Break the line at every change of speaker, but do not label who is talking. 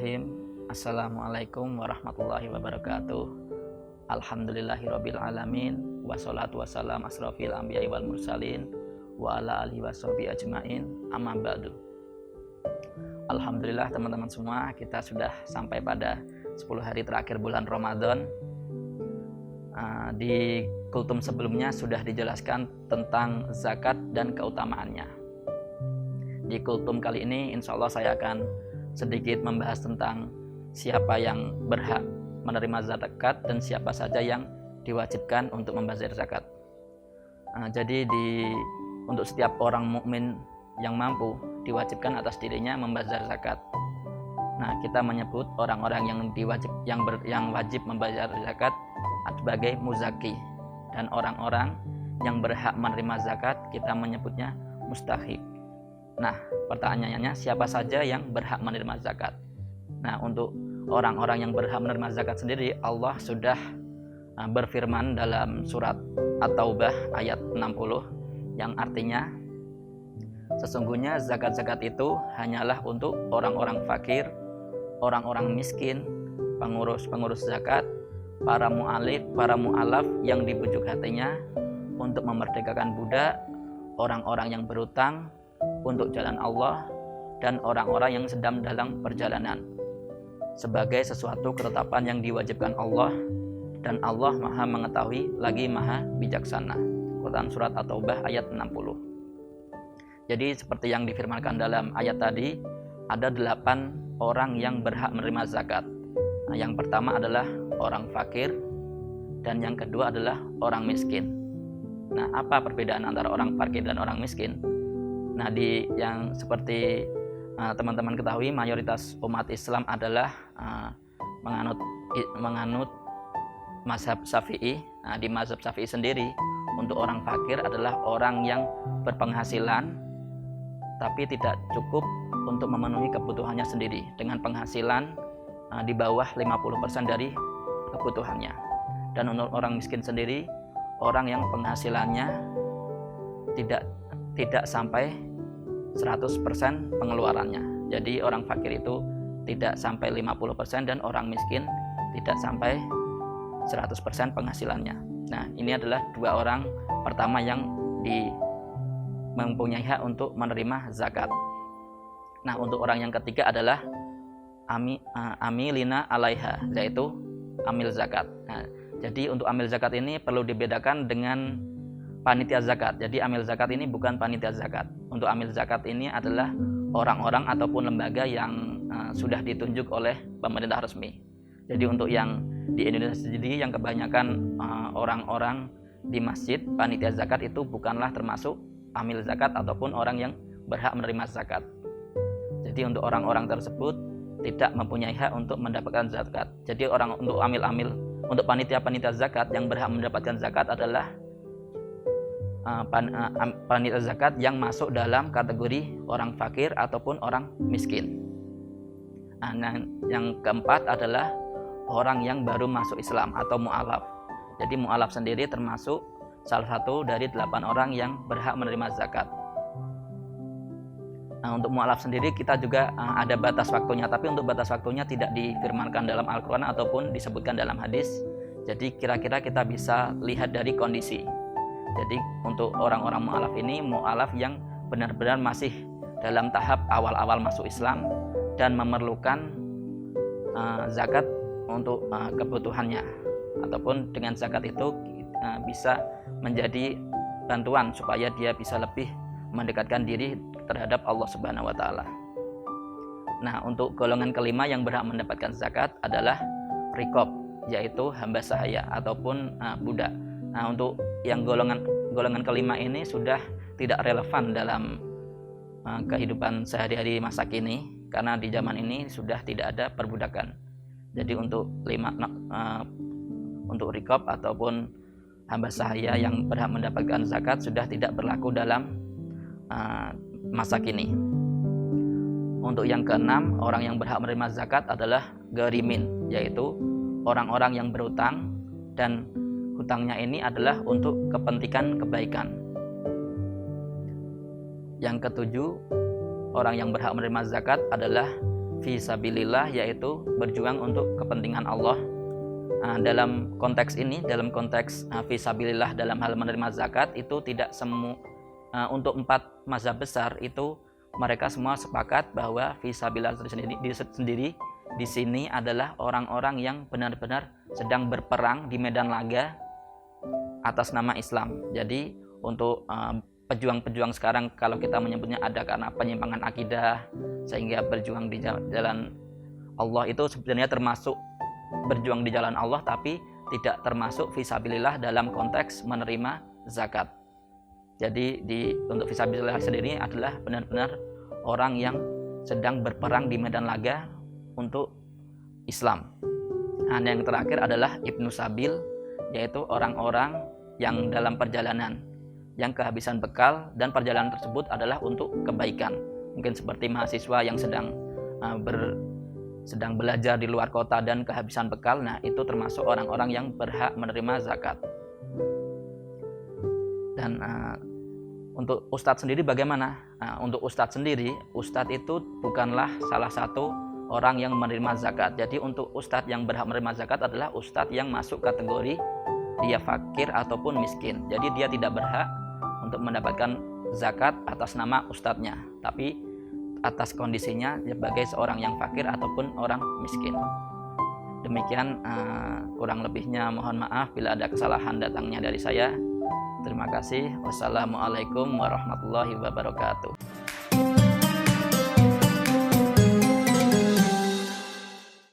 Bismillahirrahmanirrahim. Assalamualaikum warahmatullahi wabarakatuh. Alhamdulillahirabbil alamin, wassalatu wassalam asrofil anbiya'i wal mursalin wa ala alihi washabihi ajmain. Amma ba'du. Alhamdulillah teman-teman semua, kita sudah sampai pada 10 hari terakhir bulan Ramadan. Di kultum sebelumnya sudah dijelaskan tentang zakat dan keutamaannya. Di kultum kali ini insya Allah saya akan sedikit membahas tentang siapa yang berhak menerima zakat dan siapa saja yang diwajibkan untuk membazir zakat. Jadi untuk setiap orang mukmin yang mampu diwajibkan atas dirinya membazir zakat. Nah, kita menyebut orang-orang yang wajib membayar zakat sebagai muzaki, dan orang-orang yang berhak menerima zakat kita menyebutnya mustahik. Nah, pertanyaannya siapa saja yang berhak menerima zakat? Nah, untuk orang-orang yang berhak menerima zakat sendiri, Allah sudah berfirman dalam surat At-Taubah ayat 60 yang artinya sesungguhnya zakat-zakat itu hanyalah untuk orang-orang fakir, orang-orang miskin, pengurus zakat, para mu'alaf yang dibujuk hatinya untuk memerdekakan budak, orang-orang yang berutang untuk jalan Allah, dan orang-orang yang sedang dalam perjalanan, sebagai sesuatu ketetapan yang diwajibkan Allah, dan Allah Maha mengetahui lagi Maha bijaksana. Quran surat At-Taubah ayat 60. Jadi seperti yang difirmankan dalam ayat tadi, ada 8 orang yang berhak menerima zakat. Nah, yang pertama adalah orang fakir, dan yang kedua adalah orang miskin. Nah, apa perbedaan antara orang fakir dan orang miskin? Nah, yang seperti teman-teman ketahui, mayoritas umat Islam adalah menganut mazhab Syafi'i. Nah, di mazhab Syafi'i sendiri, untuk orang fakir adalah orang yang berpenghasilan tapi tidak cukup untuk memenuhi kebutuhannya sendiri, dengan penghasilan di bawah 50% dari kebutuhannya. Dan untuk orang miskin sendiri, orang yang penghasilannya tidak sampai 100% pengeluarannya. Jadi orang fakir itu tidak sampai 50% dan orang miskin tidak sampai 100% penghasilannya. Nah, ini adalah 2 orang pertama yang mempunyai hak untuk menerima zakat. Nah, untuk orang yang ketiga adalah amilina alaiha, yaitu amil zakat. Nah, jadi untuk amil zakat ini perlu dibedakan dengan panitia zakat. Jadi amil zakat ini bukan panitia zakat. Untuk amil zakat ini adalah orang-orang ataupun lembaga yang sudah ditunjuk oleh pemerintah resmi. Jadi untuk yang di Indonesia sendiri, yang kebanyakan orang-orang di masjid, panitia zakat itu bukanlah termasuk amil zakat ataupun orang yang berhak menerima zakat. Jadi untuk orang-orang tersebut tidak mempunyai hak untuk mendapatkan zakat. Jadi untuk panitia zakat yang berhak mendapatkan zakat adalah panitia zakat yang masuk dalam kategori orang fakir ataupun orang miskin. Nah, yang keempat adalah orang yang baru masuk Islam atau mu'alaf. Jadi mu'alaf sendiri termasuk salah satu dari 8 orang yang berhak menerima zakat. Nah, untuk mu'alaf sendiri kita juga ada batas waktunya, tapi untuk batas waktunya tidak difirmankan dalam Al-Quran ataupun disebutkan dalam hadis. Jadi kira-kira kita bisa lihat dari kondisi. Jadi untuk orang-orang mu'alaf yang benar-benar masih dalam tahap awal-awal masuk Islam dan memerlukan zakat untuk kebutuhannya, ataupun dengan zakat itu bisa menjadi bantuan supaya dia bisa lebih mendekatkan diri terhadap Allah Subhanahu wa taala. Nah, untuk golongan kelima yang berhak mendapatkan zakat adalah riqab, yaitu hamba sahaya ataupun budak. Nah, untuk yang golongan kelima ini sudah tidak relevan dalam kehidupan sehari-hari masa kini, karena di zaman ini sudah tidak ada perbudakan. Jadi untuk riqab ataupun hamba sahaya yang berhak mendapatkan zakat sudah tidak berlaku dalam masa kini. Untuk yang keenam, orang yang berhak menerima zakat adalah gharimin, yaitu orang-orang yang berutang, dan hutangnya ini adalah untuk kepentingan kebaikan. Yang ketujuh, orang yang berhak menerima zakat adalah fisabilillah, yaitu berjuang untuk kepentingan Allah. Dalam konteks ini, dalam konteks fisabilillah dalam hal menerima zakat itu tidak semua untuk 4 mazhab besar itu mereka semua sepakat bahwa fisabilillah sendiri di sini adalah orang-orang yang benar-benar sedang berperang di medan laga atas nama Islam. Jadi untuk pejuang-pejuang sekarang, kalau kita menyebutnya ada karena penyimpangan akidah sehingga berjuang di jalan Allah, itu sebenarnya termasuk berjuang di jalan Allah, tapi tidak termasuk fisabilillah dalam konteks menerima zakat. Jadi untuk fisabilillah sendiri adalah benar-benar orang yang sedang berperang di medan laga untuk Islam. Yang terakhir adalah Ibnu Sabil, yaitu orang-orang yang dalam perjalanan yang kehabisan bekal dan perjalanan tersebut adalah untuk kebaikan. Mungkin seperti mahasiswa yang sedang belajar di luar kota dan kehabisan bekal, nah itu termasuk orang-orang yang berhak menerima zakat. Dan untuk ustadz sendiri bagaimana? Untuk ustadz sendiri, ustadz itu bukanlah salah satu orang yang menerima zakat. Jadi untuk ustadz yang berhak menerima zakat adalah ustadz yang masuk kategori dia fakir ataupun miskin. Jadi dia tidak berhak untuk mendapatkan zakat atas nama ustadznya, tapi atas kondisinya sebagai seorang yang fakir ataupun orang miskin. Demikian kurang lebihnya mohon maaf bila ada kesalahan datangnya dari saya. Terima kasih. Wassalamualaikum warahmatullahi wabarakatuh.